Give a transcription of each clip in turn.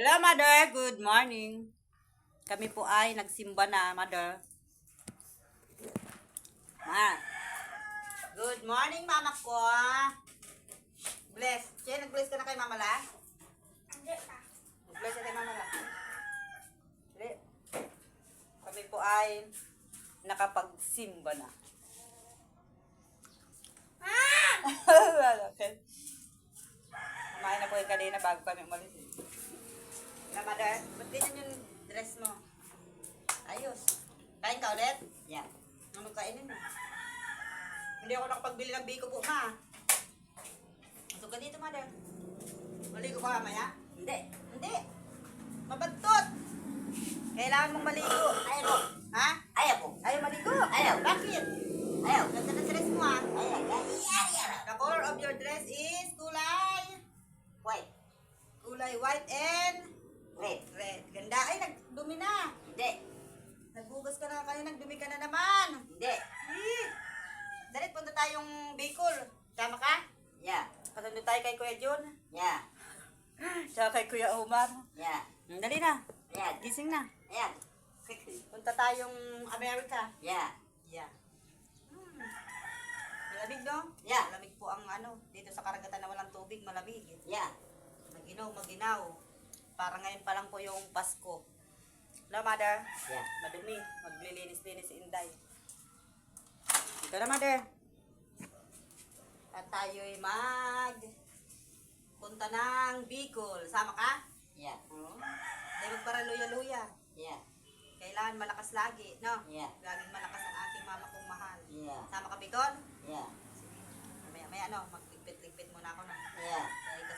Hello, Mother. Good morning. Kami po ay nagsimba na, Mother. Good morning, Mama ko. Bless. Siya, nag-bless ka na kay Mama La? Hindi pa. Nag-bless ka kay Mama La? Hindi. Kami po ay nakapagsimba na. Okay. Kumain na po yung kanina bago kami umalis. Hello, Mother. Ba't ganyan yung dress mo? Ayos. Kain ka ulit? Yeah. Ano kainin mo? Hindi ako nakapagbili ng biko po, ma. Masok ka dito, Mother. Maligo ka mamaya? Hindi. Hindi. Mabagtot. Kailangan mong maligo. Ayaw ko. Ha? Ayaw ko. Ayaw maligo. Ayaw. Bakit? Ayaw. Ganda ng dress mo, ha? Ayaw. Ayaw. The color of your dress is kulay Wait. white and Wait. red. Ganda. Ay, nagdumi na. Hindi. Nagbugas ka na kayo, nagdumi ka na naman. Hindi. Dalit, punta tayong Bicol. Tama ka? Yeah. Patundo tayo kay Kuya John. Yeah. Tsaka kay Kuya Omar. Yeah. Dali na. Yeah. Gising na. Ayan. Quickly. Punta tayong America. Yeah. Yeah. Malamig, no? Yeah. Malamig po ang dito sa karagatan na walang tubig, malamig. Yeah. Maginaw. Para ngayon pa lang po yung Pasko. Hello, Mother. Yeah. Madumi. Maglilinis-linis si Inday. Ito na, Mother. At tayo'y punta ng Bicol. Sama ka? Yeah. Oo. Dahil magparaluya-luya. Yeah. Kailangan malakas lagi, no? Yeah. Laging malakas ang ating mama kong mahal. Yeah. Sama ka, Bicol? Yeah. Maya, magligpit-ligpit muna ako na. Yeah. Dahil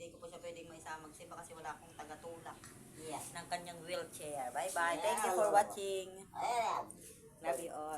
hindi ko po siya pwedeng maisama magsimba kasi wala akong tagatulak Yeah. ng kanyang wheelchair. Bye-bye. Yeah. Thank you for watching. Ayan. Love you all.